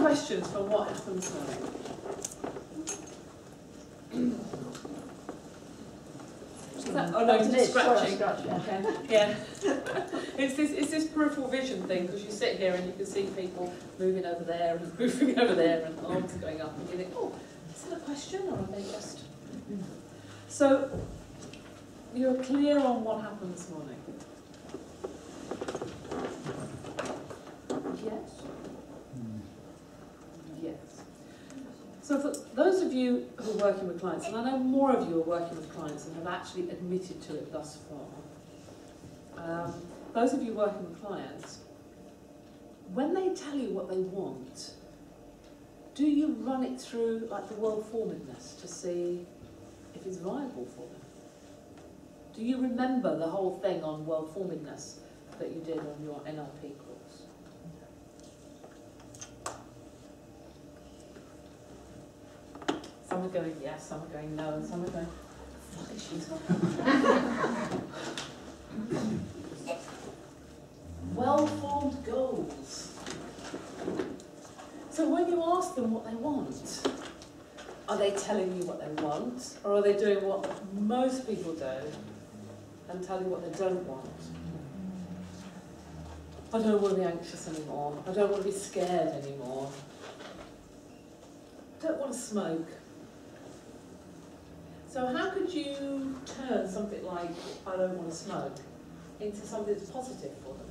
questions from what happened this morning? Oh no, you're just scratching. Okay. Yeah. It's this peripheral vision thing, because you sit here and you can see people moving over there and moving over there and arms going up and you think, oh, is it a question or are they just... So, you're clear on what happened this morning? Yes? Yes. So for those of you who are working with clients, and I know more of you are working with clients and have actually admitted to it thus far, those of you working with clients, when they tell you what they want, do you run it through like the well-formedness to see if it's viable for them? Do you remember the whole thing on well-formedness that you did on your NLP course? Some are going yes, some are going no, and some are going, what is she talking about? Well-formed goals. So when you ask them what they want, are they telling you what they want, or are they doing what most people do and tell you what they don't want? I don't want to be anxious anymore. I don't want to be scared anymore. I don't want to smoke. So how could you turn something like, I don't want to smoke, into something that's positive for them?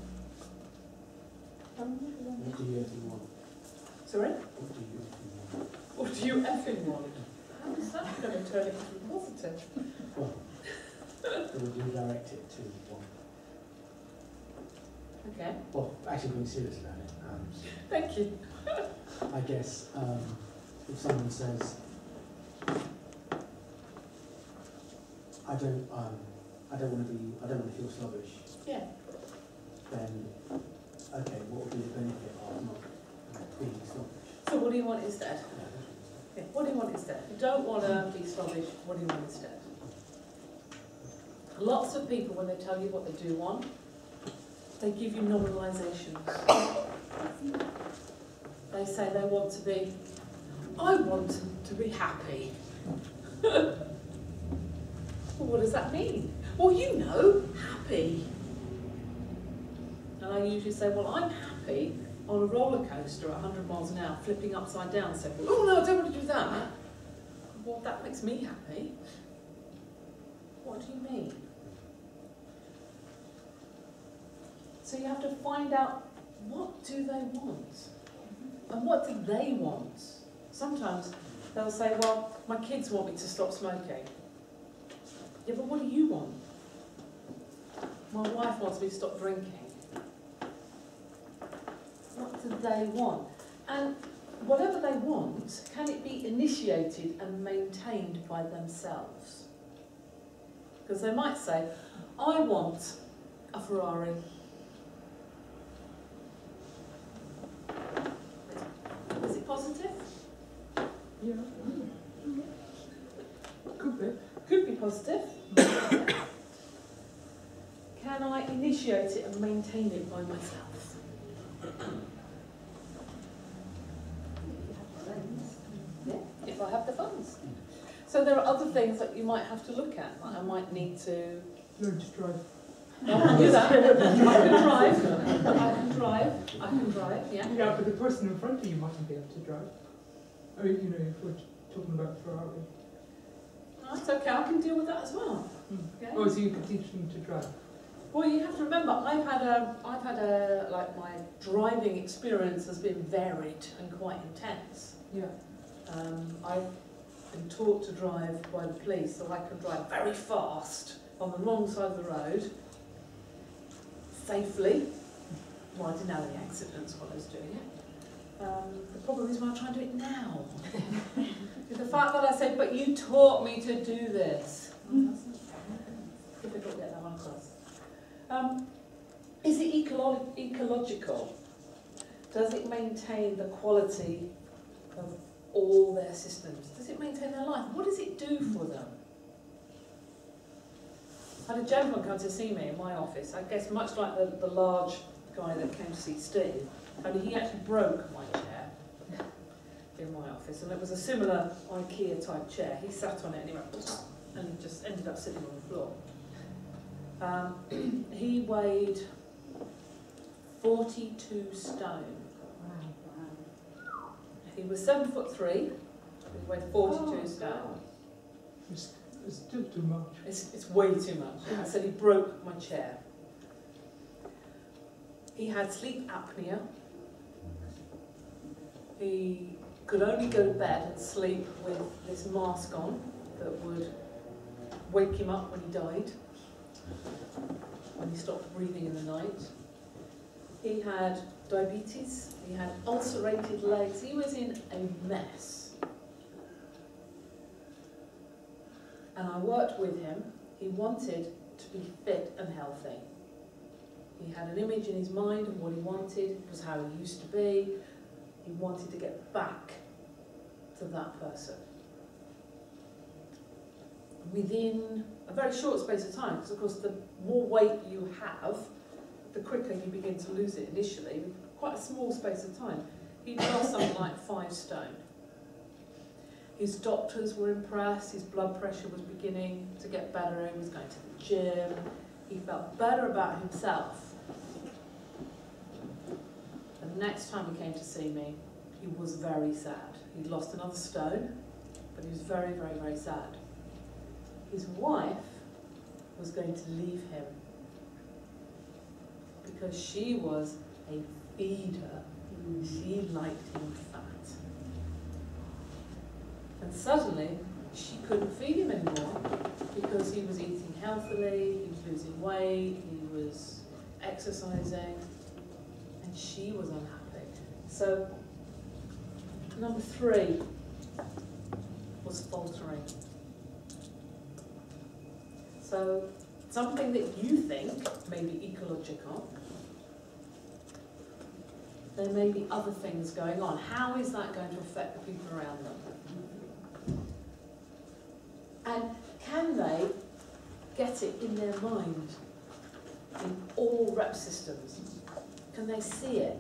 What do you effing want? Sorry? What do you effing want? What do you effing want? How is that going to turn it into positive? Well, would you direct it to one? Okay. Well, actually being serious about it, Thank you. I guess if someone says, I don't want to feel sluggish. Yeah. Then, okay, what would be the benefit of not being sluggish? So what do you want instead? Yeah. What do you want instead? If you don't want to be sluggish, what do you want instead? Lots of people, when they tell you what they do want, they give you nominalizations. They say they want to be, I want to be happy. Well, what does that mean? Well, you know, happy. And I usually say, well, I'm happy on a roller coaster at 100 miles an hour, flipping upside down. So, oh no, I don't want to do that. Well, that makes me happy. What do you mean? So you have to find out, what do they want? And what do they want? Sometimes they'll say, well, my kids want me to stop smoking. Yeah, but what do you want? My wife wants me to stop drinking. What do they want? And whatever they want, can it be initiated and maintained by themselves? Because they might say, I want a Ferrari. Is it positive? Yeah. Could be. Could be positive. Can I initiate it and maintain it by myself? Yeah, if I have the funds. So there are other things that you might have to look at. Like I might need to Learn to drive. I can do that. I can drive. I can drive, yeah. Yeah, but the person in front of you mustn't be able to drive. I mean, you know, if we're talking about Ferrari. That's okay, I can deal with that as well. Okay. Oh, so you could teach them to drive. Well, you have to remember, I've had like my driving experience has been varied and quite intense. Yeah. I've been taught to drive by the police, so I can drive very fast on the wrong side of the road, safely. Well, I didn't have any accidents while I was doing it. The problem is when I try and do it now. The fact that I say, but you taught me to do this. Difficult to get that one across. Is it ecological? Does it maintain the quality of all their systems? Does it maintain their life? What does it do for them? I had a gentleman come to see me in my office, I guess much like the large guy that came to see Steve, only he actually broke my chair. in my office, and it was a similar IKEA type chair. He sat on it and he went, and just ended up sitting on the floor. He weighed 42 stone. Wow. He was 7'3", he weighed 42 stone. It's still too much. It's way too much. I said he broke my chair. He had sleep apnea. He could only go to bed and sleep with this mask on that would wake him up when he died, when he stopped breathing in the night. He had diabetes, he had ulcerated legs, he was in a mess. And I worked with him. He wanted to be fit and healthy. He had an image in his mind of what he wanted, it was how he used to be. He wanted to get back to that person. Within a very short space of time, because of course the more weight you have, the quicker you begin to lose it initially, quite a small space of time. He'd lost something like 5 stone. His doctors were impressed, his blood pressure was beginning to get better, he was going to the gym, he felt better about himself. The next time he came to see me, he was very sad. He'd lost another stone, but he was very, very, very sad. His wife was going to leave him because she was a feeder. She liked him fat. And suddenly, she couldn't feed him anymore because he was eating healthily, he was losing weight, he was exercising, and she was unhappy. So, number 3 was faltering. So, something that you think may be ecological, there may be other things going on. How is that going to affect the people around them? And can they get it in their mind, in all rep systems? Can they see it?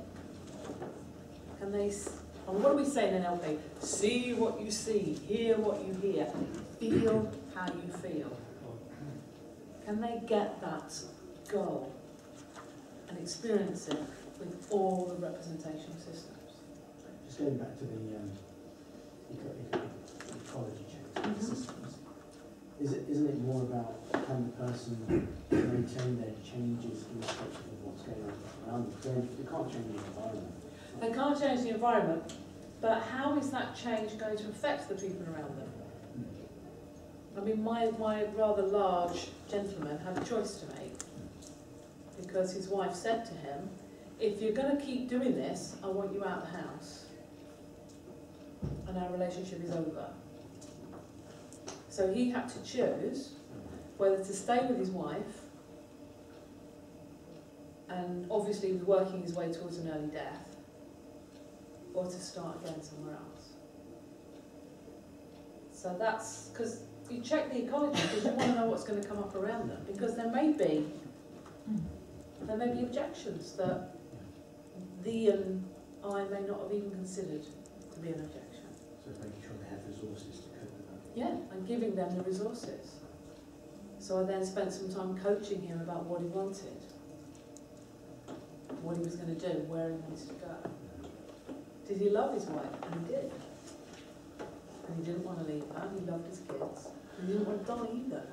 Can they, and what do we say in NLP? See what you see, hear what you hear, feel how you feel. Can they get that goal and experience it with all the representation systems? Just going back to the ecology change systems, isn't it more about can the person maintain their changes irrespective of what's going on around them? They can't change the environment. They can't change the environment, but how is that change going to affect the people around them? I mean, my rather large gentleman had a choice to make because his wife said to him, if you're going to keep doing this, I want you out of the house and our relationship is over. So he had to choose whether to stay with his wife, and obviously he was working his way towards an early death, or to start again somewhere else. So that's, because you check the ecology because you want to know what's going to come up around them, because there may be objections that thee and I may not have even considered to be an objection. So making sure they have resources to cope with that. Yeah, and giving them the resources. So I then spent some time coaching him about what he wanted, what he was going to do, where he wanted to go. Did he love his wife? And he did. And he didn't want to leave her, he loved his kids. And he didn't want to die either.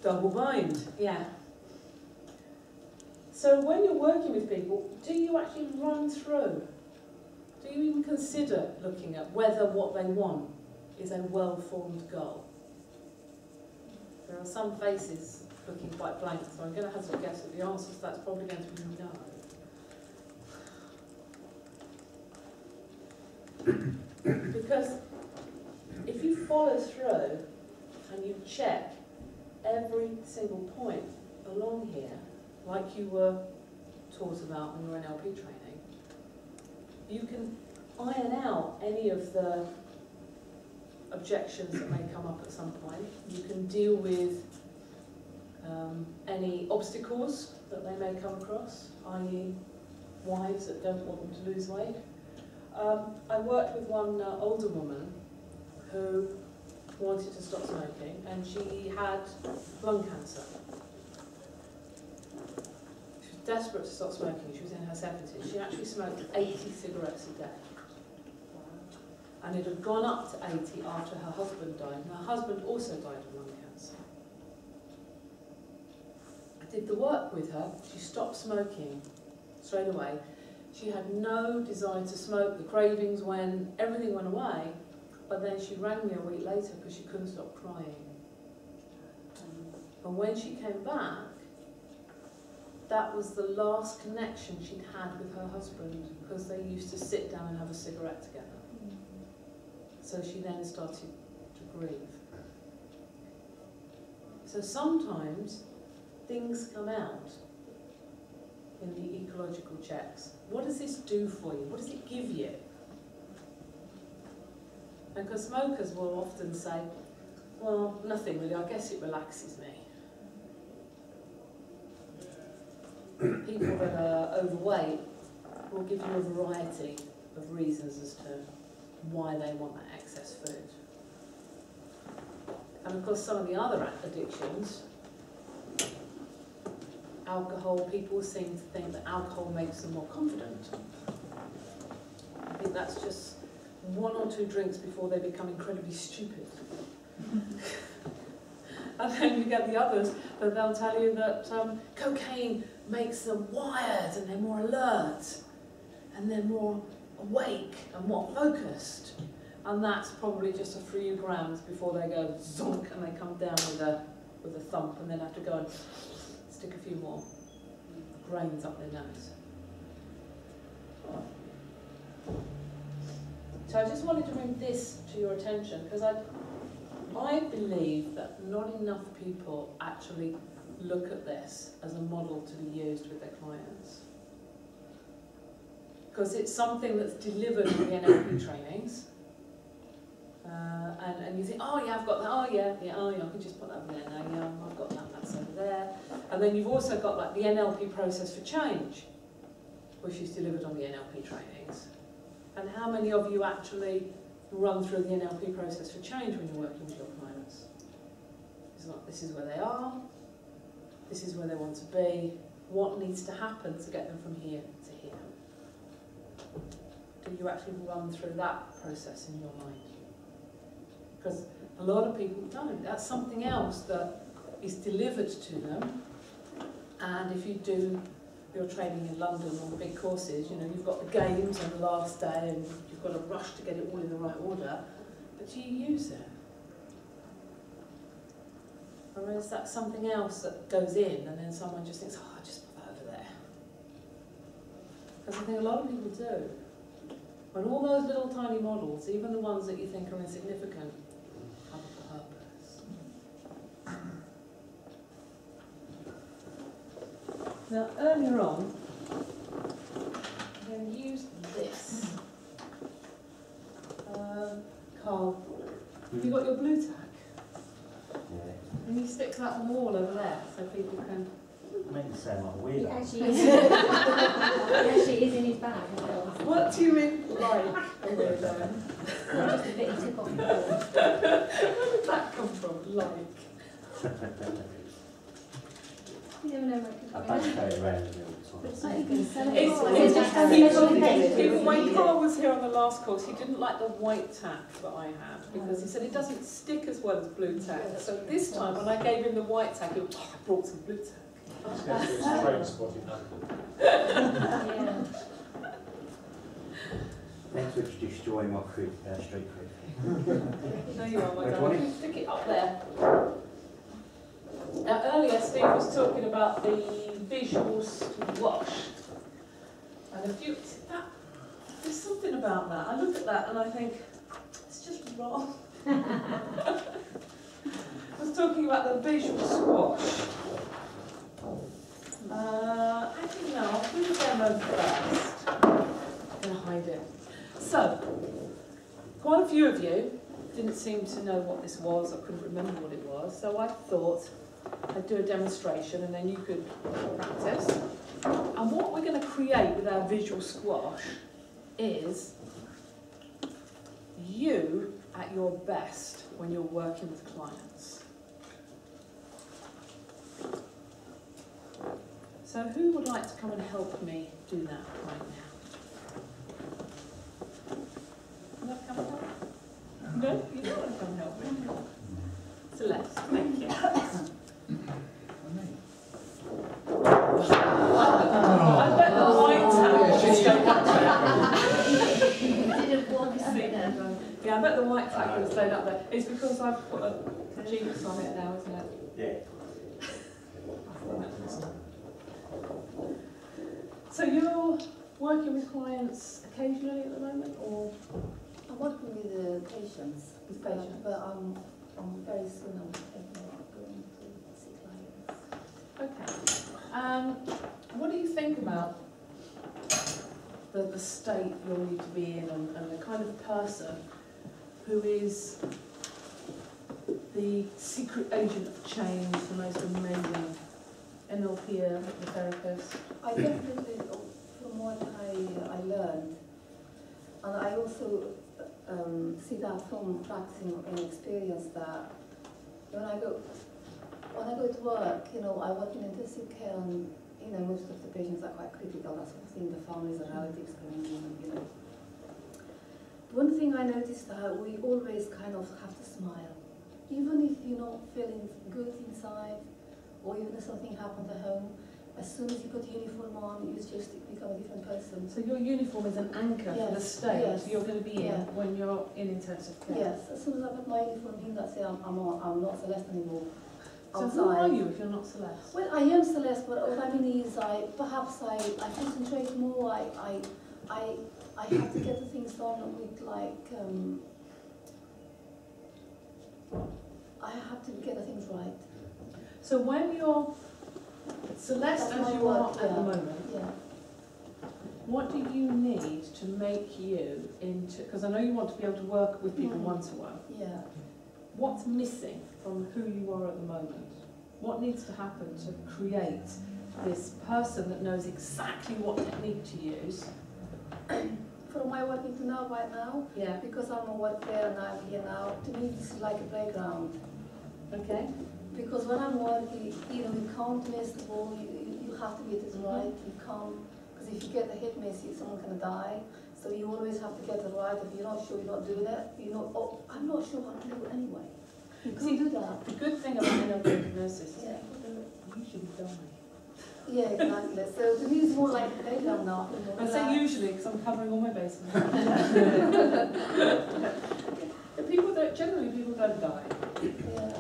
Double bind, yeah. So when you're working with people, do you actually run through? Do you even consider looking at whether what they want is a well-formed goal? There are some faces looking quite blank, so I'm going to have to guess that the answer to that's probably going to be no. Because if you follow through and you check every single point along here, like you were taught about in your NLP training, you can iron out any of the objections that may come up at some point. You can deal with any obstacles that they may come across, i.e. wives that don't want them to lose weight. I worked with one older woman who wanted to stop smoking, and she had lung cancer. She was desperate to stop smoking. She was in her 70s. She actually smoked 80 cigarettes a day. And it had gone up to 80 after her husband died. And her husband also died of lung cancer. I did the work with her. She stopped smoking straight away. She had no desire to smoke. The cravings went, everything went away. But then she rang me a week later because she couldn't stop crying. And when she came back, that was the last connection she'd had with her husband, because they used to sit down and have a cigarette together. So she then started to grieve. So sometimes things come out in the ecological checks. What does this do for you? What does it give you? And because smokers will often say, well, nothing really, I guess it relaxes me. People that are overweight will give you a variety of reasons as to why they want that excess food. And of course some of the other addictions, alcohol, people seem to think that alcohol makes them more confident. I think that's just 1 or 2 drinks before they become incredibly stupid. And then you get the others that they'll tell you that cocaine makes them wired and they're more alert and they're more awake and more focused, and that's probably just a few grams before they go zonk and they come down with a thump, and then have to go and stick a few more grains up their nose. So I just wanted to bring this to your attention, because I believe that not enough people actually look at this as a model to be used with their clients. Because it's something that's delivered in the NLP trainings. And you think, oh yeah, I've got that, oh yeah, I can just put that over there now, yeah, I've got that, that's over there. And then you've also got like the NLP process for change, which is delivered on the NLP trainings. And how many of you actually run through the NLP process for change when you're working with your clients? It's not, this is where they are, this is where they want to be, what needs to happen to get them from here to here? Do you actually run through that process in your mind? Because a lot of people don't. That's something else that is delivered to them. And if you do your training in London on big courses, you know, you've got the games on the last day and you've got to rush to get it all in the right order, but do you use it? Or is that something else that goes in and then someone just thinks, oh, I'll just put that over there? Because I think a lot of people do. When all those little tiny models, even the ones that you think are insignificant, have a purpose. Now, earlier on, I'm going to use this. Carl, have you got your blue tack? Yeah. And you stick that on the wall over there so people can... Make it sound like weird. It actually is. It actually is in his bag as well. What do you mean, like a weirdo? Just a bit he took off the wall. Where did that come from, like? You never know where it could I go. don't carry it around with me all the time. You can sell it. It's when Carl was here on the last course, he didn't like the white tack that I had, because he said it doesn't stick as well as blue tack. So this time, when I gave him the white tack, he went, oh, I brought some blue tack. It's going to be a strange spotted knuckle. Yeah. Next to introduce Joy in my street crew. There you are, my Which darling. one? Stick it up there. Now, earlier Steve was talking about the visual squash. And a few, there's something about that. I look at that and I think, it's just wrong. I was talking about the visual squash. Actually, no, I'll do the demo first. I'm going to hide it. So, quite a few of you didn't seem to know what this was, or couldn't remember what it was, so I thought I'd do a demonstration and then you could practice. And what we're going to create with our visual squash is you at your best when you're working with clients. So who would like to come and help me do that right now? You want to come and help? No? You don't want to come and help me? Celeste, thank you. I bet the white tag is going up there. Yeah, I bet the white tag would have stayed up there. It's because I've put a jinx on it now, isn't it? Yeah. So you're working with clients occasionally at the moment, or? I'm working with patients, With patients. but I'm very soon I'm going to see clients. Okay. What do you think about the state you'll need to be in and the kind of person who is the secret agent of change, the most amazing NLP therapist? I definitely, from what I learned, and I also see that from practicing and experience, that when I go to work, I work in intensive care, and most of the patients are quite critical, that sort of thing. The families and relatives coming in, One thing I noticed that we always kind of have to smile, even if you're not feeling good inside, or even if something happened at home. As soon as you put your uniform on, you just become a different person. So your uniform is an anchor for the state you're going to be in when you're in intensive care? Yes, as soon as I put my uniform in, that's it, I'm not Celeste anymore. So who are you if you're not Celeste? Well, I am Celeste, but what I mean is I concentrate more, I have to get the things done with I have to get the things right. So when you're Celeste That's as my you are work, at the moment, Yeah. what do you need to make you into, because I know you want to be able to work with people one-to-one, Yeah. what's missing from who you are at the moment? What needs to happen to create this person that knows exactly what technique to use? From my working to now, right now, Yeah. because I'm a work there and I'm here now, to me this is like a playground. Okay. Because when I'm working, you can't miss the ball, you have to get it right, you can't, because if you get the hit miss, someone's going to die, so you always have to get it right. If you're not sure you're not doing it, I'm not sure how to do it anyway. You can't do that. The good thing about NLP hypnosis is Yeah. people don't usually die. Yeah, exactly. So to me it's more like a playground now. I say usually because I'm covering all my bases. Generally people don't die. Yeah.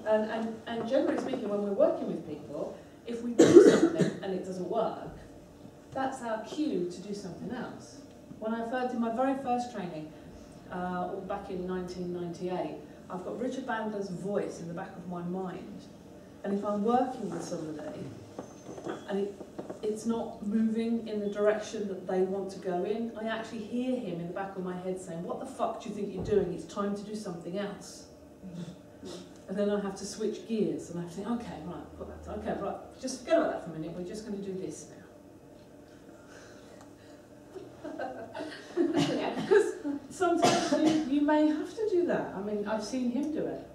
And generally speaking, when we're working with people, if we do something and it doesn't work, that's our cue to do something else. When I did my very first training, back in 1998, I've got Richard Bandler's voice in the back of my mind. And if I'm working with somebody and it's not moving in the direction that they want to go in, I actually hear him in the back of my head saying, "What the fuck do you think you're doing? It's time to do something else." And then I have to switch gears and I have to think, okay, right, put that, okay, right, just forget about that for a minute, we're just going to do this now. Because sometimes you may have to do that. I mean, I've seen him do it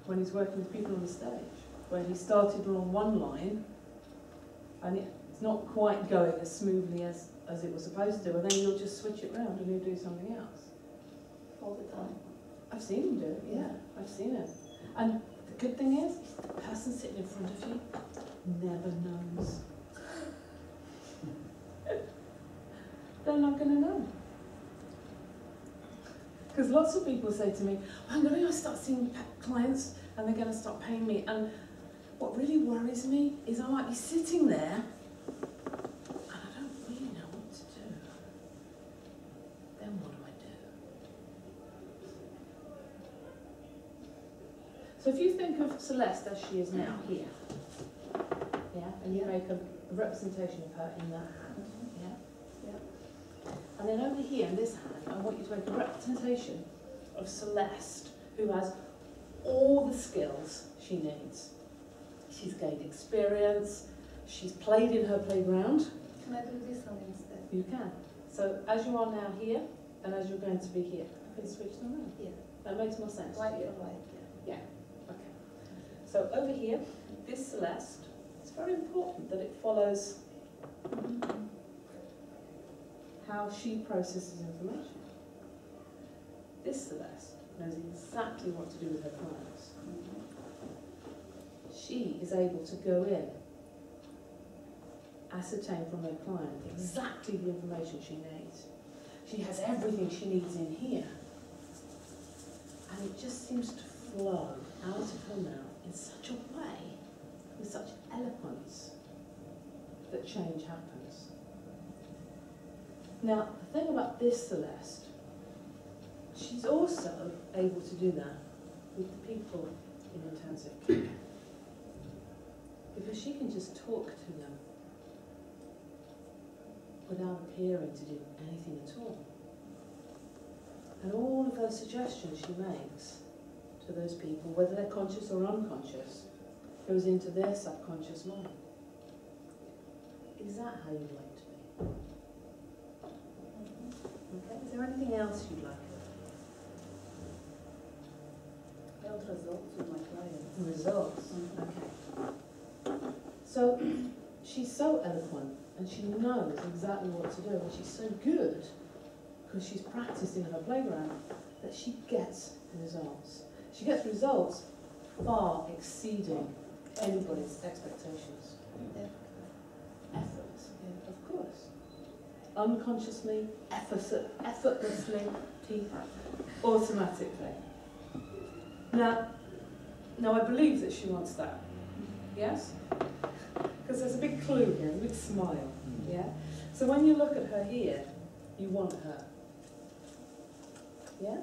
when he's working with people on the stage, where he started on one line and it's not quite going as smoothly as it was supposed to, and then you'll just switch it round and you'll do something else. All the time. I've seen him do it, yeah, I've seen it. And the good thing is, the person sitting in front of you never knows. They're not going to know. Because lots of people say to me, I'm going to start seeing clients and they're going to start paying me. And what really worries me is I might be sitting there and I don't really know what to do. Then what do I do? So if you think of Celeste as she is now, here, yeah, and you make a representation of her in that hand, yeah? And then over here in this hand, I want you to make a representation of Celeste, who has all the skills she needs. She's gained experience, She's played in her playground. Can I do this one instead? You can. So as you are now here, and as you're going to be here, can you switch them around? Yeah. That makes more sense. Right to you? or right? Yeah. Okay. So over here, this Celeste, it's very important that it follows how she processes information. This Celeste knows exactly what to do with her clients. She is able to go in, ascertain from her client exactly the information she needs. She has everything she needs in here. And it just seems to flow out of her mouth in such a way, with such eloquence, that change happens. Now, the thing about this Celeste, she's also able to do that with the people in intensive care. Because she can just talk to them without appearing to do anything at all. And all of those suggestions she makes to those people, whether they're conscious or unconscious, goes into their subconscious mind. Is that how you'd like to be? Okay, is there anything else you'd like? Build results with my clients. Results. Okay. So she's so eloquent and she knows exactly what to do, and she's so good because she's practiced in her playground that she gets results. She gets results far exceeding anybody's expectations. Efforts, yeah, of course. Unconsciously, effortlessly, automatically. Now I believe that she wants that. Yes? Because there's a big clue here, a big smile. Yeah? So when you look at her here, you want her. Yeah?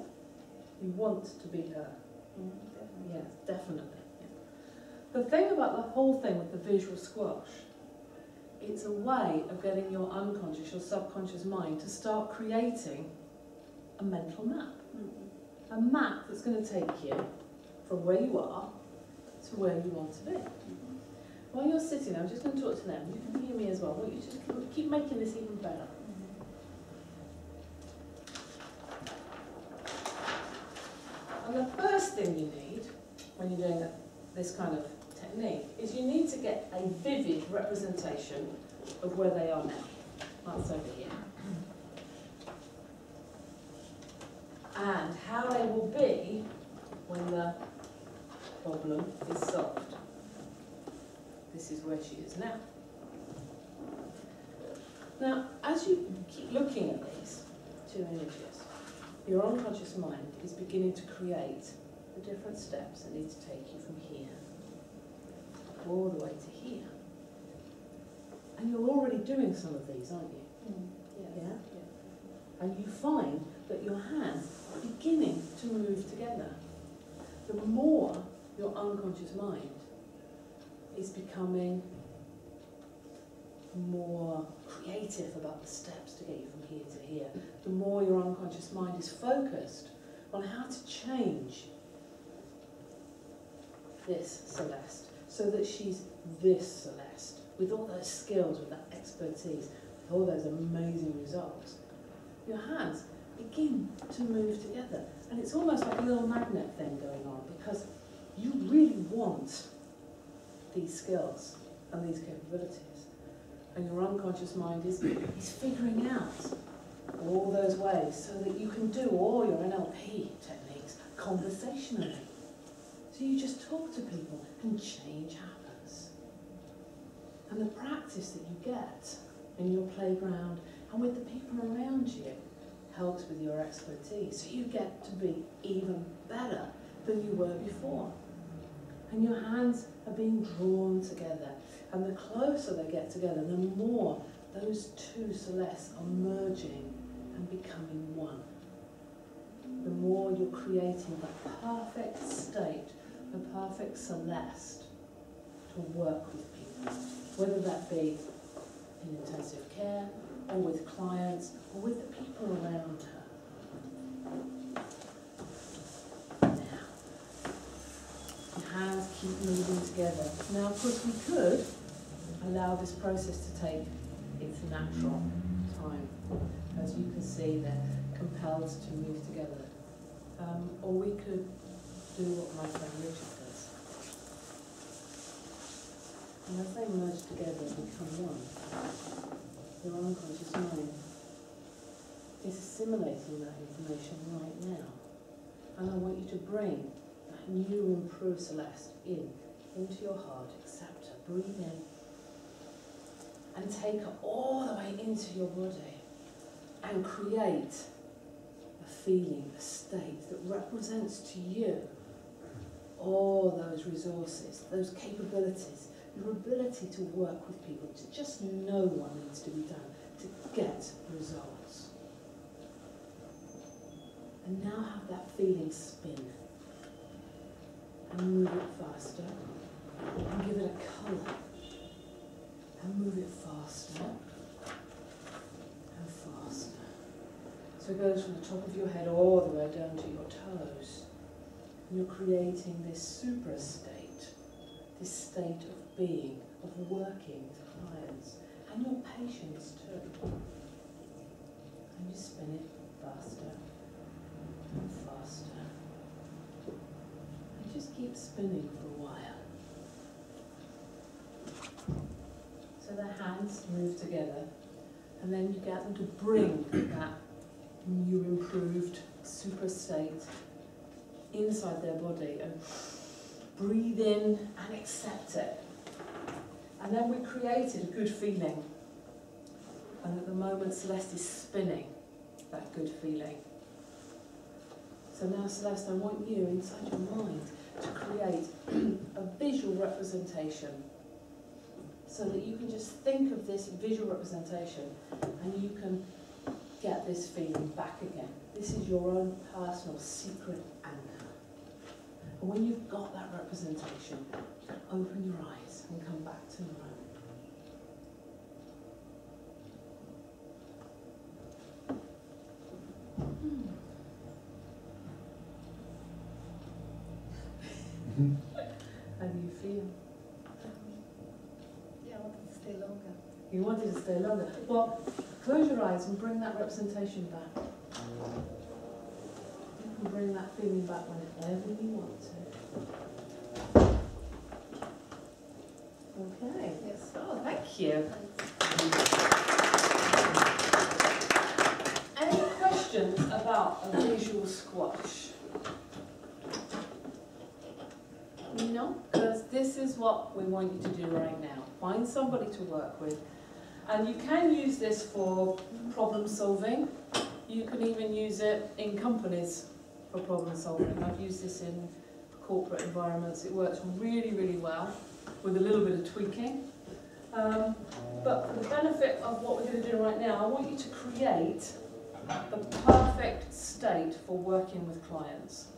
You want to be her. Yes, definitely. Yeah. The thing about the whole thing with the visual squash, it's a way of getting your unconscious, your subconscious mind to start creating a mental map. A map that's going to take you from where you are to where you want to be. While you're sitting there, I'm just going to talk to them. You can hear me as well. Won't you just keep making this even better? And the first thing you need when you're doing this kind of technique is you need to get a vivid representation of where they are now. That's over here. And how they will be when the problem is solved. This is where she is now. Now, as you keep looking at these two images, your unconscious mind is beginning to create the different steps that need to take you from here all the way to here. And you're already doing some of these, aren't you? Yeah? And you find that your hands are beginning to move together. The more your unconscious mind is becoming more creative about the steps to get you from here to here, the more your unconscious mind is focused on how to change this Celeste so that she's this Celeste with all those skills, with that expertise, with all those amazing results. Your hands begin to move together, and it's almost like a little magnet thing going on because you really want these skills and these capabilities. And your unconscious mind is figuring out all those ways so that you can do all your NLP techniques conversationally. So you just talk to people and change happens. And the practice that you get in your playground and with the people around you helps with your expertise. So you get to be even better than you were before. And your hands are being drawn together. And the closer they get together, the more those two Celestes are merging and becoming one. The more you're creating the perfect state, the perfect Celeste to work with people, whether that be in intensive care, or with clients, or with the people around her. Now, your hands keep moving together. Now, of course, we could allow this process to take its natural time. As you can see, they're compelled to move together. Or we could do what my friend Richard does. And as they merge together and become one, your unconscious mind is assimilating that information right now. And I want you to bring that new improved Celeste into your heart, accept her, breathe in, and take her all the way into your body and create a feeling, a state that represents to you all those resources, those capabilities, your ability to work with people, to just know what needs to be done, to get results. And now have that feeling spin and move it faster and give it a colour and move it faster and faster. So it goes from the top of your head all the way down to your toes. And you're creating this super state, this state of being, of working with clients and your patients too. And you spin it faster and faster. And just keep spinning for a while. So the hands move together, and then you get them to bring that new improved super state inside their body and breathe in and accept it. And then we created a good feeling. And at the moment Celeste is spinning that good feeling. So now, Celeste, I want you, inside your mind, to create a visual representation so that you can just think of this visual representation and you can get this feeling back again. This is your own personal secret anchor. And when you've got that representation, open your eyes and come back to the room. How do you feel? Yeah, I wanted to stay longer. You wanted to stay longer. Well, close your eyes and bring that representation back. You can bring that feeling back whenever you want to. Okay. Yes. Oh, thank you. Thanks. Any questions about a visual squash? No, because this is what we want you to do right now. Find somebody to work with. And you can use this for problem solving. You can even use it in companies for problem solving. I've used this in corporate environments. It works really, really well with a little bit of tweaking. But for the benefit of what we're going to do right now, I want you to create the perfect state for working with clients.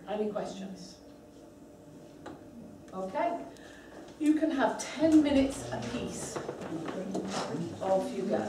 Any questions? Okay. You can have 10 minutes apiece. Off you go.